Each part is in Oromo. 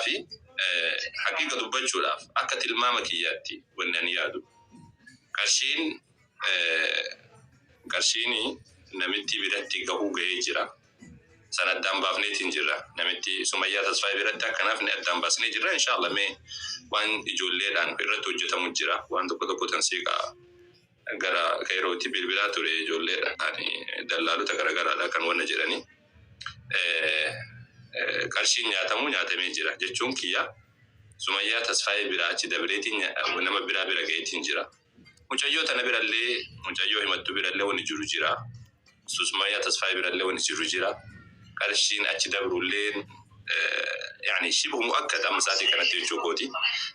في حقيقة دبجو لاف أكت الماما كياتي والنانيادو قرشيني نمتي براتي قهو جيجرا سنة دامبا فنيتين جرا نمتي سمية تصفاي برتا كنافني الدامبا سني جرا إن شاء الله مي وان يجولي لان برتو جتا مجرا وان دكو تنسيقا غرا كيروتي بالبلاد تري يجولي يعني دلالو تغرا غرا كان وانا جراني قرشين نياتمي جرا جتشون كيا سمية تصفاي براتي دبريتين ونما برا جيتين جرا مجايو تنبرا اللي مجايو همتو برا اللي ونجرو جرا سمية تصفاي برا اللي ونجرو جرا قرشين أتدبروا لين يعني شبه مؤكد أما ساتي كانت يجوكوتي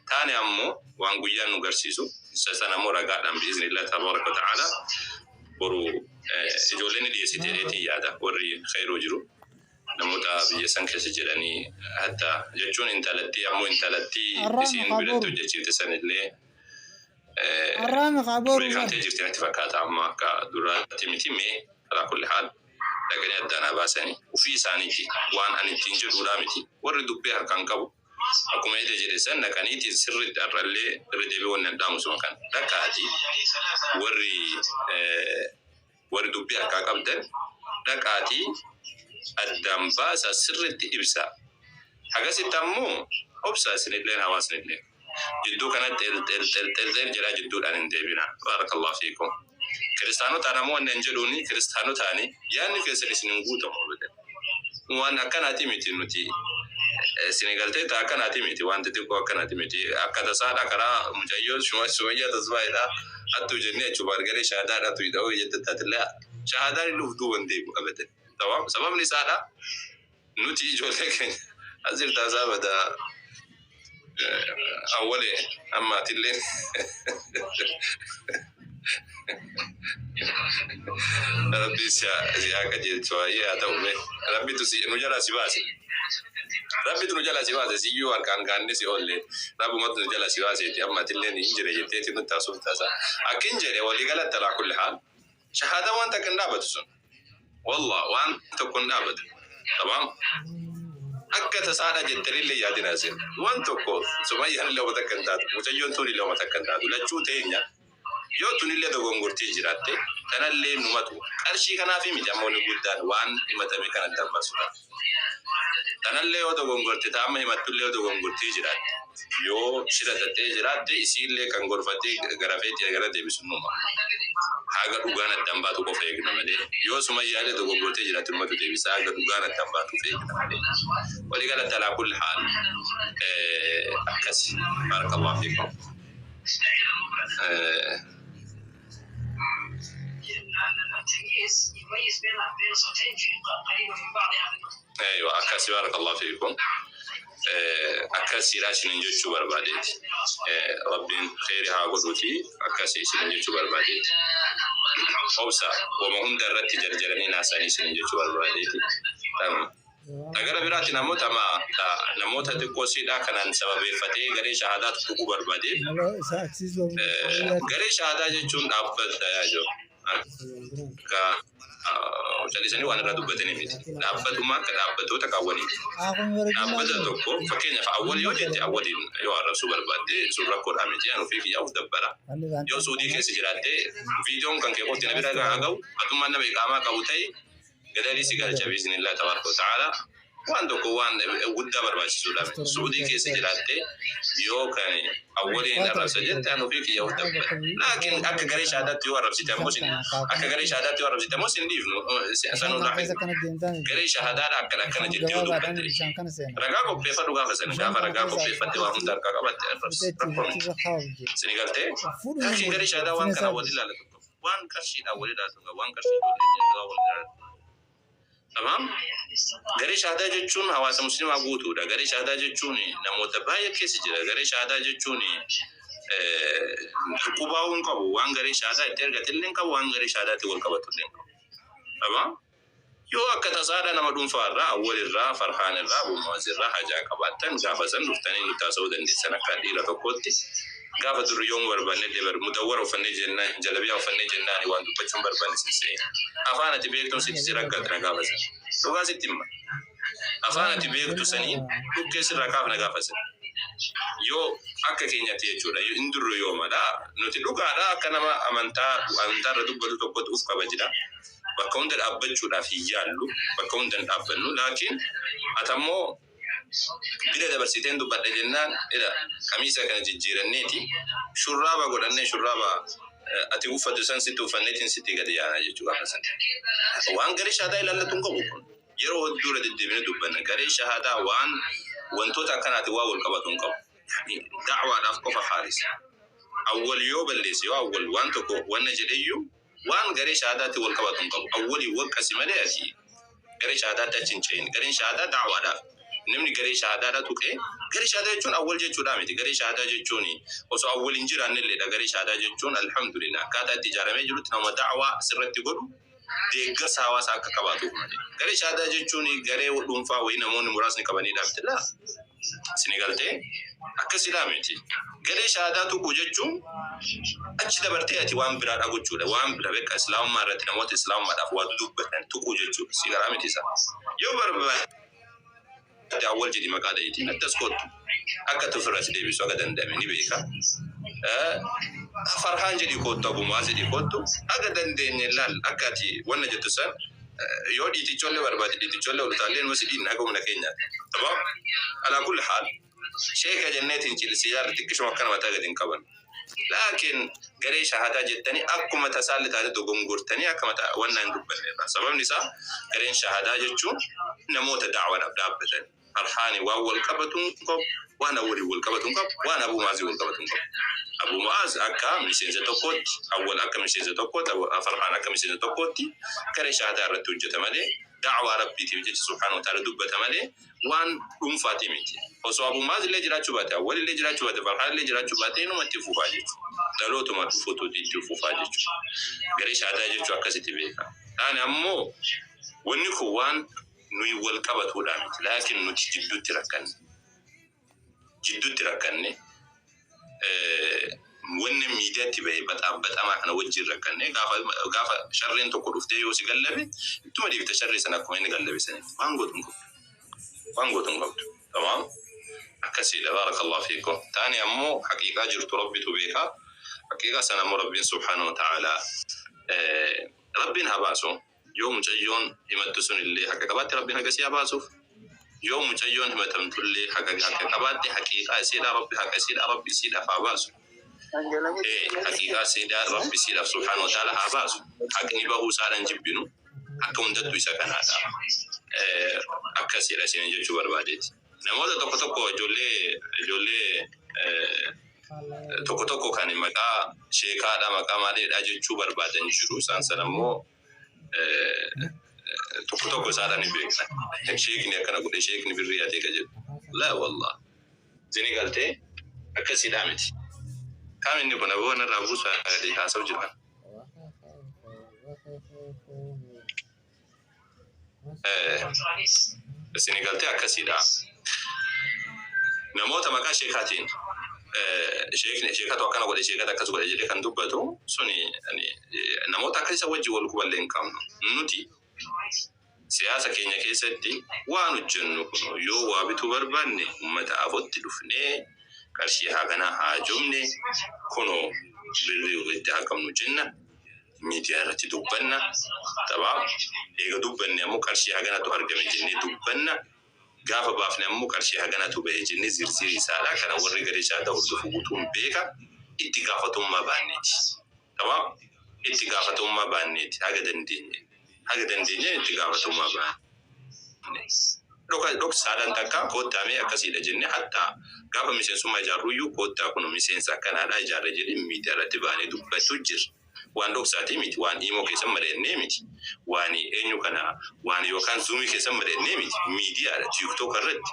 ثاني أمو وانقويا نقرسيسو سنة مورا قادم بإذن الله تبارك وتعالى برو إجولين اللي يسيتيريتي يادا وري خير وجرو نموتا بيسان كسجلاني حتى جتشون انتالتي أمو انتالتي بسين بلتو جتشير تسان اللي الرامق عبور ويكان تجير تنتفاكات أما كدورات ميتي على كل حال لكن يدانا باسني وفي سانيتي وان أن تنجد ولامتي وردوا بها كان كابو أكو ما يتجري سنة كانيتي سر الرلي ردي بيون ندام سمكان دكاتي وردوا بها كاكابدن دكاتي الدم باسا سر الإبساء حاجة ستامو أبسا سنتلين هوا سنتلين جدو كانت تل جرا جدو الآن ديبنا بارك الله فيكم كريستانو تانا مو ننجلوني كريستانو تاني يعني كريستاني سننقوتا مولودا وانا كانت ميتي نوتي سنغالتي تا كانت ميتي وانت تيكو كانت ميتي أكاد سادا كرا مجايو شوية تزبايدا أتو جنيه شبار غري شهادة أتو يداو يتتاتلا شهادة لفدو ونديبو أبدا تمام سبب نسادا نوتي جولك أزير تازابا دا أولي أما تلين ربي سياك جيد شوية أتوبي ربي تسي نجلا سيباسي ربي تنجلا سيباسي سيجو أركان نسي أولي ربي مت نجلا سيباسي أما تلين إنجري جتيتي نتاسو تاسا أكينجري ولي قلت على كل حال شهادة وانت كنابة سن والله وانت كنابة تمام أكا تساعد جتري اللي يادي ناسين وانتو كو سمية لو متكنتات مجيون توني لو متكنتات لجو تينيا يو توني اللي دو غنغورتي جراتي تانا اللي نمتو أرشي كنا في مجاموني قلتان وان إمتامي كانت دنباسولا تانا اللي دو غنغورتي تاما إمتو اللي دو غنغورتي جراتي يو شرطتي جراتي إسي اللي كان غرفتي غرفتي غرفتي بسنوما haga dugana dambatu ko feegna made yo suma yale do gogote jira tumatu de bisa haga dugana dambatu feegna made wali gala tala kull hal akasi barakallahu fikum يميز بين صوتين في قريبة من بعضها. أيوة أكاسي بارك الله فيكم. أكاسي راشين نجوشوا برباديت. ربين خيرها قدوتي أكاسي سنجوشوا برباديت. أوسع ومهم درت جرجرني ناساني سنجوشوا برباديت. أجر براتي نموت أما نموت هتكوسي لا كان سبب فتى غير شهادات تكو برباديت. غير شهادات جون أفضل دايجو. jadi sini wana radu betene miti dabbatu ma ka dabbatu ta kawani dabbatu to ko fakenya fa awwal yo jeti awwal yo rasul barbade sura ko amiti anu fi ya dabbara yo sudi ke sijirate video kan ke ko tinabi daga agaw atuma nabi kama ka utai gadali sigal bismillah tabaraka taala وانتو كوان ودا برباش سعودي كيس جلاته يو كان أولين الرأس جت أنو فيك يو دب لكن أك غريش عادات يو عرب سيتا موسين أك غريش عادات يو عرب سيتا موسين ليفنو سانو لاحظ غريش عادات أكنا كنا جت يو دب رجعوا بيفا دوغا فسنا جافا رجعوا بيفا توا هم دار كعبات سنغالته لكن غريش عادات وان كنا ولي لا وان كرشيد أولي لا تونغ وان كرشيد أولي تمام غري شهادة جتشون هواس مسلم أقوتو دا غري شهادة جتشوني نموت باية كيس جرا غري شهادة جتشوني كوباون كابو وان غري شهادة تير قتلين كابو وان غري شهادة تقول كابو تلين تمام يو أكتر صار أنا مدون فارا أول الرا فرحان الرا بموازي الرا حاجة كباتن غافزن نفتني نتاسو دن السنة كاديلا تقولتي غافة اليوم وربنا دبر مدور وفني جنة جلبيا وفني جناني واندو بتشوم بربنا سنسين أفانا تبيكتون سيجرا قدرنا غافزن لغازي تيم أفانا تبيك تسنين كسر ركاب نقافس يو أكا كينيا تيجودا يو إندرو يوم لا نتلوك على كنما أمانتا ردوب بدو تقود أفكا بجدا بكون دل أبجودا في يالو بكون دل أبنو لكن أتمو بلا دبرسيتين دو بدل جنان إذا كميسا كانت جيرانيتي شرابا قدرني شرابا ati uffatu san sitti uffanneetiin sitti gadi yaana jechuudha hasan waan garee shahaadaa ilaallatuun qabu kun yeroo dura deddeebine dubbanna garee shahaadaa waan wantoota akkanaati waa wal qabatuun qabu da'waadhaaf qofa khaalis awwal yoo balleesse yoo awwal waan tokko wanna jedheyyuu waan garee shahaadaatti wal qabatuun qabu awwalii waqqasi malee ati garee shahaadaatti achi hin cehin gareen shahaadaa da'waadhaaf namni garee shahaadaadha tuqee garee shahaadaa jechuun awwal jechuudha miti garee shahaadaa jechuun osoo awwal hin jiraanne illee garee shahaadaa jechuun alhamdulillah akkaataa itti ijaaramee jirutti nama da'waa sirratti godhu deeggarsa hawaasaa akka qabaatuuf malee garee shahaadaa jechuun garee dhuunfaa wayii namoonni muraasni qabanidha bitilla sini galtee akkasidhaa miti garee shahaadaa tuquu jechuun achi dabartee ati waan biraa dhaguchuudha waan bira beeka islaamummaa irratti namoota islaamummaadhaaf waa dubbatan tuquu jechuudha si garaa miti isa yoo barbaade أول جدي مقالة يتي نتسقط أكتر فرس دي بسوا قدن دامني بيكا فرحان جدي كوتو أبو مازي دي كوتو أقدن دين لال أكاتي وانا جتسان يودي تيجولي بربادي تيجولي ورتالين وسيدين أقوم نكينيا تمام على كل حال شيء كجنة تنجيل سيارة تكش مكان ما تقدين كبر لكن غير شهادة جتني أكو متسالة هذا دوغونغور تاني أكو مت وانا ندبل سبب نساء غير شهادة جتشون نموت دعوة نبدأ بدن فرحاني وأول كبتون كب وأنا أولي والكبتون كب وأنا أبو مازي والكبتون كب أبو ماز أكا مشين زتوكوت أول أكا مشين زتوكوت أو فرحان أكا مشين زتوكوتي غير شهادة رتوجة تمالي دعوة ربي تيجي سبحانه وتعالى دبة تمالي وان فاتيمتي وسو أبو ماز اللي جرا شباته أول اللي جرا شباته فرحان اللي جرا شباته إنه ما تفوفاجي دلو تو ما تفوتو دي تفوفاجي غير شهادة جتشو أكا ستبيكا أنا أمو ونكوان نوي والكبت ودامت لكن نوتي جدو تركني ون ميديا تبعي بتأما أنا وجه ركني قافا شرين تقولفتي يوسي قلبي ثم دي بتشري سنة كوين قلبي سنة وانقو تنقبت تمام أكسي بارك الله فيكم تاني أمو حقيقة جرت ربي تبيها حقيقة سنة مربين سبحانه وتعالى ربنا هباسو يوم جايون يمتسون اللي حقيقة ربنا قسي هباسو يوم جايون همتمت اللي حقيقة حقيقة سيدا ربي حقيقة سيدا ربي سيدا فاباسو حقيقة سيدا ربي سيدا سبحانه وتعالى هباسو حقني بهو سالا جبينو حقا منددو يساكن هذا أكسي لسين جيشو برباديت نموذا توكو جولي توكو كان مكا شيكا دا مكا مالي دا جيشو بربادن جرو سانسانمو توكو سالا نبيكنا شيكني أكنا قولي شيكني بالرياتي كجل لا والله زيني قلتي أكسي دامتي كامل نبونا بونا رابوسا هذه حاسب جران Senegal te akkasiidha. Namoota maqaa sheekaatiin sheekatu akkana godhe sheekata akkas godhe jedhee kan dubbatu suni namoota akka isa wajji wal quballee hin qabnu. Nuti siyaasa keenya keessatti waan hojjennu kun yoo waa bituu barbaanne uummata afootti dhufnee qarshii haaganaa haa jumne kunoo birrii itti hakamnu jenna. Media irratti dubbanna taphaa eega dubbanne ammoo qarshii haganatu argame jennee dubbanna gaafa baafne ammoo qarshii haganatu bahe jennee zirziri isaadha kana warri garee shaadaa hordofu guutuun beeka itti gaafatummaa baanneeti taphaa itti gaafatummaa baanneeti haga dandeenye itti gaafatummaa baanne dhoksaadhaan takka koottaamee akkasiidha jennee hatta gaafa miseensummaa ijaarruyyuu koottaa kun miseensa akkanaadhaa ijaarra jedhee miidiyaa irratti baanee dubbatu jira. Waan dhoksaati miti waan imo keessan madannee miti waan eenyu kana waan yookaan zuumii keessan madannee miti miidiyaadha tiktok irratti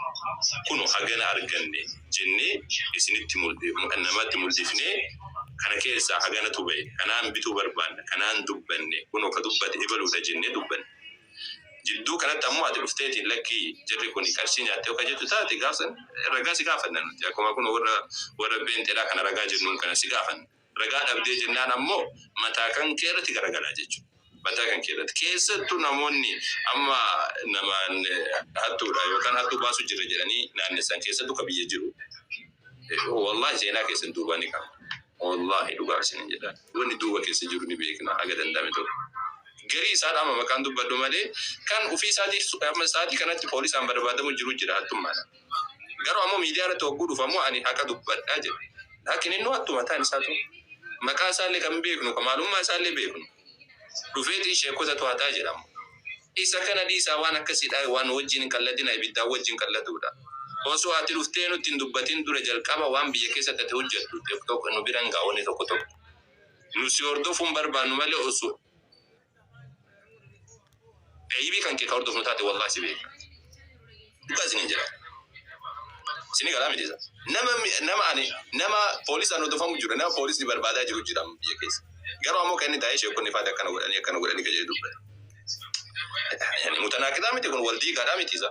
kunu hagana arganne jennee isinitti namatti mul'ifnee kana keessaa hagana tubee kanaan bituu barbaanna kanaan dubbanne kunu ka dubbate ibaluudha jennee dubbanne jidduu kanatti ammoo ati dhufteeti lakkii jirri kun qarshii nyaattee akka jettu taate gaafsan ragaa si gaafanna nuti akkuma kun warra beenteedhaa kana ragaa jennuun kana si gaafanna. Ragaa dhabdee jennaan ammoo mataa kan keerratti garagaraa jechuudha. Batakan keelat keessattuu namoonni amma namaan hattuudha yookaan hattuu baasuu jirra jedhanii naannessan keessattuu ka biyya jiru. Wallahi seenaa keessan duubanii qaba. Wallahi dhugaa isin jedha. Wanni duuba keessa jiru ni beekna haga danda'ame tokko. Gari isaadha amma maqaan dubbadhu malee kan ofii isaatii kanatti poolisaan barbaadamu jiru jira hattummaadha. Garuu ammoo miidiyaa irratti hogguu dhufamu ani haqa dubbadhaa jedhe. Laakiin inni hattuma ta'an isaatu maqaa isaallee kan beeknu maalummaa isaallee beeknu. Dhufeetii sheekota to'ataa jedhamu. Isa kana dhiisaa waan akkasiidha waan wajjin kalladina ibiddaa wajjin kalladudha. Osoo ati dhuftee nutti hin dubbatin dura jalqaba waan biyya keessatti ati hojjettu tokko nu biraan gaawwanni tokko tokko. Nu si hordofuun barbaannu malee osoo eeyibii kan kee ka hordofnu taate wallahi si beeka. Dhugaa isin jira. Sini galaa miti isa. Nama poolisaan hordofamu jiru nama poolisni barbaadaa jiru jira biyya keessa. Garuu ammoo kan inni taa'ee sheekonni faata akkana godhanii gajee dubbata. Mutanaaqidaa miti kun waldiigaadhaa miti isa.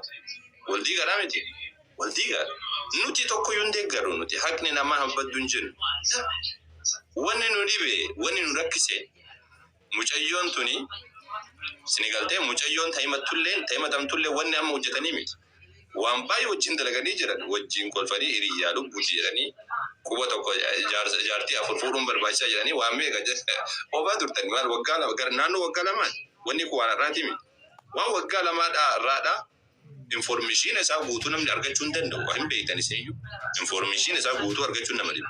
Waldiigaadhaa miti. Waldiigaa nuti tokko yoo deeggaru nuti haqni namaa habbaddu hin jennu. Wanni nu dhibe wanni nu rakkise mucayyoon tuni sinigaltee mucayyoon taa'imatamtullee wanni amma hojjetanii miti. Waan baay'ee wajjin dalaganii jiran wajjin kolfanii hiriyaa lubbuuti jedhanii quba tokko jaartii afur fuudhuun barbaachisaa jedhanii waan meeqa obaa turtanii maal waggaa lama gara naannoo waggaa lamaan wanni kun waan irraati miti. Waan waggaa lamaadhaa irraadhaa information isaa guutuu namni argachuu hin danda'u. Waan hin beektan iseeyyuu information isaa guutuu argachuu nama dhibu.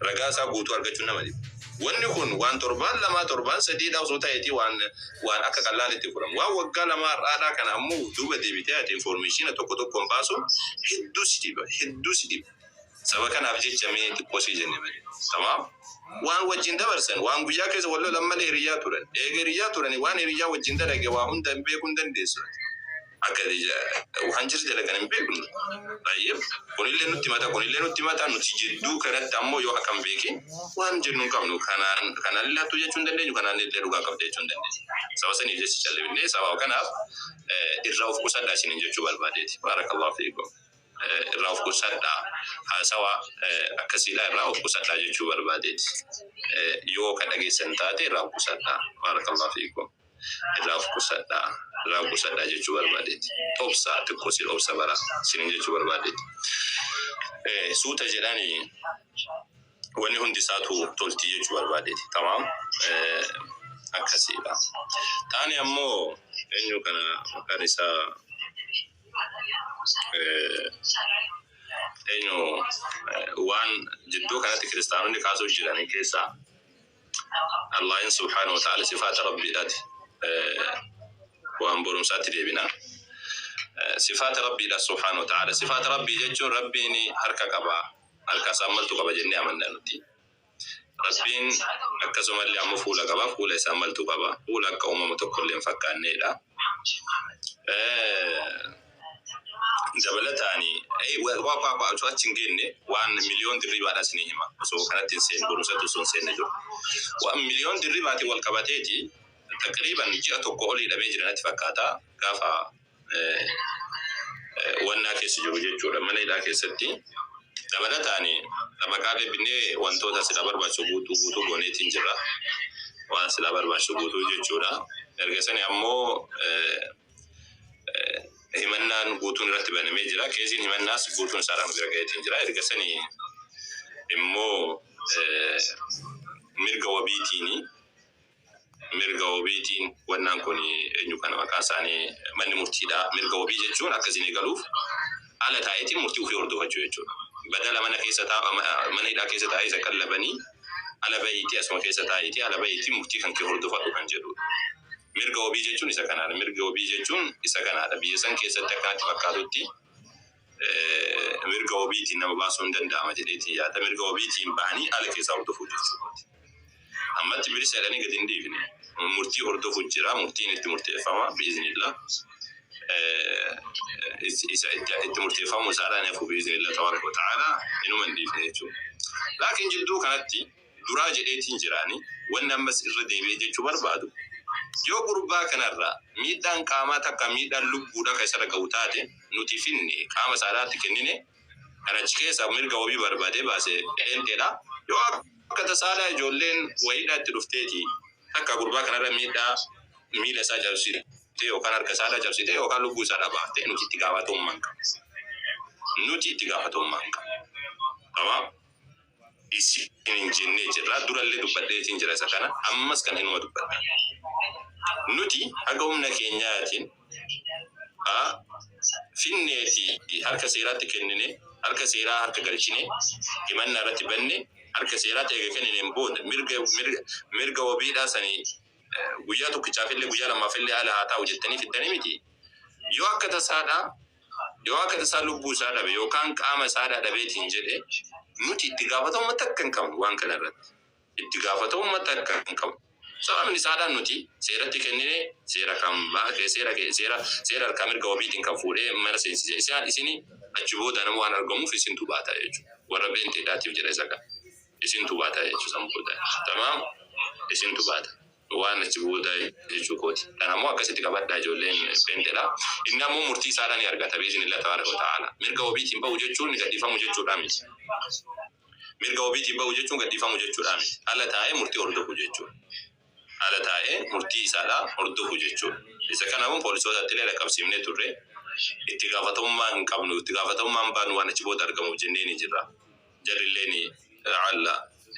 Ragaa isaa guutuu argachuu nama dhibu. Wanni kun waan torbaan sadiidhaa osoo ta'eeti waan akka qallaalitti fudhamu. Waan waggaa lamaa irraadhaa kana ammoo duuba deebitee ati information tokko tokkoon baasu hedduu si dhiba. Saba kanaaf jecha mee xiqqoo si jenne malee. Tamaam. Waan wajjin dabarsan waan guyyaa keessa wal lolan malee hiriyaa turan. Eega hiriyaa turani waan hiriyaa wajjin dalage waa hunda beekuu hin dandeessu. Akka waan jiru dalagan hin beeknu. Baay'ee kunillee nutti mata nuti jidduu kanatti ammoo yoo akkam beekin waan jennu hin qabnu kanaan illee hattuu jechuu hin dandeenyu kanaan illee dhugaa qabda jechuu hin dandeenyu. Saba saniif jecha calleeffannee sababa kanaaf irraa of qusadhaa isiniin jechuu barbaadeeti. Baarakallahu fiikum. Irraa of qusadhaa haasawaa akkasiidhaa irraa of qusadhaa jechuu barbaadeeti. Yoo ka dhageessan taate irraa of qusadhaa. Baarakallahu fiikum. Irraa of qusadhaa jechuu barbaadeeti. Obsa xiqqoo si obsa bara isiniin jechuu barbaadeeti. Suuta jedhanii wanni hundi isaatu toltii jechuu barbaadeeti. Tamaam. Akkasiidha. Taani ammoo eenyu kana maqaan isaa eenyu waan jidduu kanatti kiristaanonni kaasuu jiranii keessaa Allahin subhaanahu wa ta'ala sifaata rabbiidhaati. Waan borumsaatti deebina. Sifaata rabbiidha subhaanahu wa ta'ala. Sifaata rabbii jechuun rabbiin harka qaba. Harka isaa maltu qaba jennee amanna nuti. Rabbiin akkasumallee ammoo fuula qaba. Fuula isaa maltu qaba. Fuula akka uumama tokkollee hin fakkaanneedha. Dabalataani waa achi hin geenne waan miliyoon dirribaadha isinii hima. Osoo kanatti hin seenne borumsatu sun seenne jiru. Waan miliyoon dirribaati wal qabateeti taqriiban ji'a tokko olii dhabee jiranatti fakkaata gaafa wannaa keessa jiru jechuudha. Mana hidhaa keessatti dabalataani maqaalee binnee wantoota sila barbaachisu guutuu gooneetiin jira. Waan sila barbaachisu guutuu jechuudha. Erga sani ammoo himannaan guutuun irratti banamee jira. Keesiin himannaas guutuun isaadhaan bira gaheetiin jira. Erga sani immoo mirga wabiitiin wannaan kun eenyu kana maqaa isaanii manni murtiidha. Mirga wabii jechuun akkasiin eegaluuf haala taa'eetiin murtii ofii hordofachuu jechuudha. Badala mana hidhaa keessa taa'ee isa qallabanii ala bahiitii asuma keessa taa'eetii ala bahiitii murtii kan kee hordofadhu kan jedhudha. Mirga wabii jechuun isa kanaadha. Mirga wabii jechuun isa kanaadha. Biyya san keessatti akkanatti fakkaatutti mirga wabiitiin nama baasuu hin danda'ama jedheetiin yaada. Mirga wabiitiin bahanii ala keessaa hordofuu jechuudha. Ammatti bilisa jedhanii gadi hin dhiifne. Murtii hordofu jira. Murtiin itti murteeffama biiznillah. Itti murteeffamu isaadhaan hafu biiznillah tabaaraka wa ta'ala inuma hin dhiifne jechuudha. Laakiin jidduu kanatti duraa jedheetiin jiraanii wanni ammas irra deebi'ee jechuu barbaadu. Yoo gurbaa kanarraa miidhaan qaamaa takka miidhaan lubbuudha kan isarra ga'u taate nuti finne qaama isaadhaatti kennine kan achi keessaa mirga wabii barbaadee baasee dheenteedha. Yoo akka tasaalaa ijoolleen wayiidhaa itti dhufteeti takka gurbaa kanarra miidhaa miila isaa cabsite yookaan harka isaa cabsite yookaan lubbuu isaa baaftee nuti itti gaafatamummaa hin qabnu. Nuti itti gaafatamummaa hin qabnu. Tamam. Isin hin jennee jirra durallee dubbadheetiin jira isa kana ammas kan inuma dubbadha. Nuti haga humna keenyaatiin finneeti harka seeraatti kennine harka seeraa harka galchine himannaa irratti banne harka seeraatti eega kennine booda mirga wabiidhaa sanii guyyaa tokkichaafillee guyyaa lammaafillee haala haa ta'u jettanii fiddanii miti. Yoo akka tasaa lubbuu isaa dhabe yookaan qaama isaa dhabeetiin jedhe nuti itti gaafatamummaa takka hin qabnu waan kana irratti. Itti gaafatamummaa takka hin qabnu. Sababni isaadhaan nuti seeratti kennine seera kan baake seera harka mirga wabiitiin kan fuudhee mana seensise isini achi booda nama waan argamuuf isintu baata jechuudha. Warra beenteedhaatiif jedha isa kana. Isintu baata jechuudha sambuudha. Tamaam isintu baata. Waan achi booda jechuu kooti. Kanaafuu akkasitti qabadhaa ijoolleen beenteedha. Inni ammoo murtii isaadhaan ni argata biizinillah tabaaraka wa ta'ala. Mirga wabiitiin bahu jechuun gadhiifamu jechuudha miti. Mirga wabiitiin bahu jechuun gadhiifamu jechuudha miti. Ala taa'ee murtii hordofu jechuudha. Ala taa'ee murtii isaadhaa hordofu jechuudha. Isa kanaafuu poolisootatti illee qaqqabsiifnee turre itti gaafatamummaa hin qabnu itti gaafatamummaan baanu waan achi booda argamuuf jennee ni jirra. Jarrillee ni alla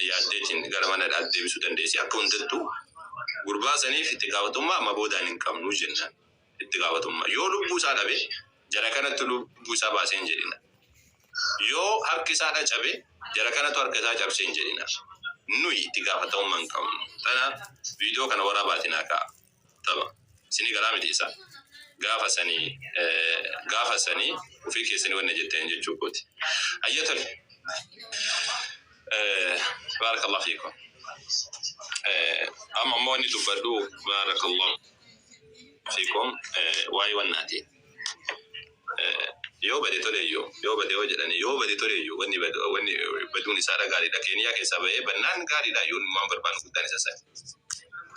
yaaddeetiin gara mana deebisuu dandeessi akka hundattuu gurbaa saniif itti gaafatamummaa amma boodaan hin qabnu jennaan. Itti gaafatamummaa yoo lubbuu isaa dhabe jara kanatti lubbuu isaa baasee hin jedhina. Yoo harki isaa cabe jara kanatu harka isaa cabsee hin jedhina. Nuyi itti gaafatamummaa hin qabnu. Tana viidiyoo kana waraabaatiin akka taba. Sini garaa miti isa. Gaafa sanii ofii keessanii wanna jetteen jechuu kooti. Ayyatul. Barakallahu fiikum. Amma mooni dubbadhu barakallahu fiikum waa'ee wannaati. Yoo bade toleeyyo yoo bade hojjedhani yoo bade toleeyyo wanni baduun isaa gaariidha. Keeniyaa keessaa bahee bannaan gaariidha yoo nummaan barbaannu guddaan isa sani.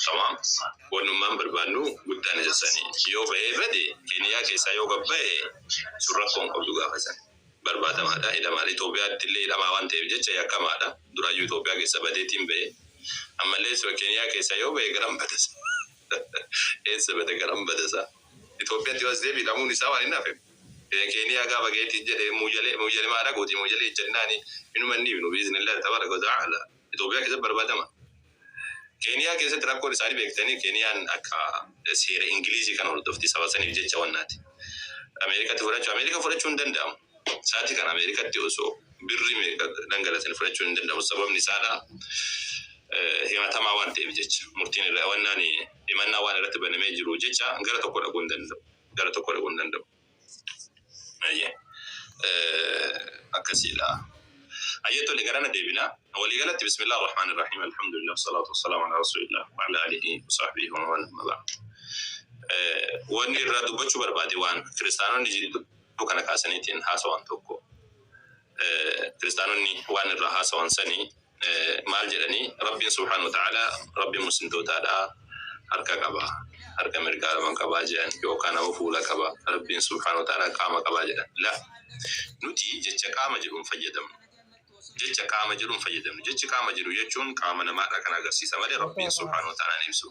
Tamam. Wannummaan barbaannu guddaan isa sani. Yoo bahee bade Keeniyaa keessaa yoo gabbaa'e surrakkoon qabdu gaafa sani. Barbaadamaadha. Hidhamaadha. Itoophiyaatti illee hidhamaa waan ta'eef jecha yakkamaadha. Duraayyuu Itoophiyaa keessa badeetiin bahee ammallee sura Keeniyaa keessaa yoo bahee garam badasa. Eessa bade garam badasa. Itoophiyaatti was deebiidhamuun isaa waan hin hafeef. Keeniyaa gaafa geetii jedhee muujalee maadha gooti muujalee jennaani inuma ni binu biizinillah tabaaraka wa ta'ala. Itoophiyaa keessatti barbaadama. Keeniyaa keessatti rakkoon isaanii beektanii Keeniyaan akka seera Ingilizii kan hordofti saba saniif jecha wannaati. Ameerika fudhachuu hin danda'amu. Saati kan Ameerikatti osoo birri dhangalatan fudhachuu hin danda'amu. Sababni isaadha himatamaa waan ta'eef jecha murtiin irraa wannaan himannaa waan irratti banamee jiru jecha gara tokko dhaquu hin danda'u. Akkasiidha. Ayyatul garana deebina. Waliigalatti bismillah ar-rahman ar-rahim alhamdulillah wassalatu wassalamu ala rasulillah wa ala alihi wa sahbihi wa man wala. Wanni irraa dubbachuu barbaade waan kiristaanonni jiru kana kaasaniitiin haasawaan tokko. Kiristaanonni waan irraa haasawaan sanii maal jedhanii Rabbiin subhanahu wa ta'ala Rabbiin muslimtootaadha harka qaba. Harka mirgaa lama qabaa jedhan yookaan ammoo fuula qaba. Rabbiin subhanahu wa ta'ala qaama qabaa jedhan. La nuti jecha qaama jedhuun fayyadamnu. Jecha qaama jedhuun fayyadamnu. Jechi qaama jedhu jechuun qaama namaadha kan agarsiisa malee Rabbiin subhanahu wa ta'ala ibsu.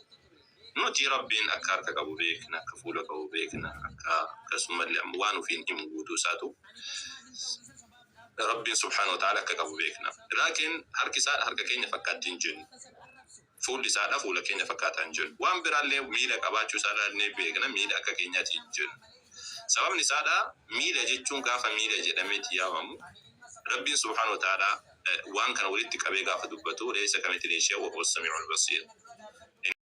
Nuti Rabbiin akka harka qabu beekna, akka fuula qabu beekna, akkasumallee waan ofiin himu guutuu isaatu Rabbiin subhanahu wa ta'ala akka qabu beekna. Laakiin harki isaa harka keenya fakkaatti hin jennu. Fuulli isaadha fuula keenya fakkaataa hin jennu. Waan biraallee miila qabaachuu isaadhaallee beekna miila akka keenyaatti hin jennu. Sababni isaadha miila jechuun gaafa miila jedhameeti yaamamu Rabbiin subhanahu wa ta'ala waan kana walitti qabee gaafa dubbatu leessa kamitti leeshee wa huwa as-sami'ul basiir.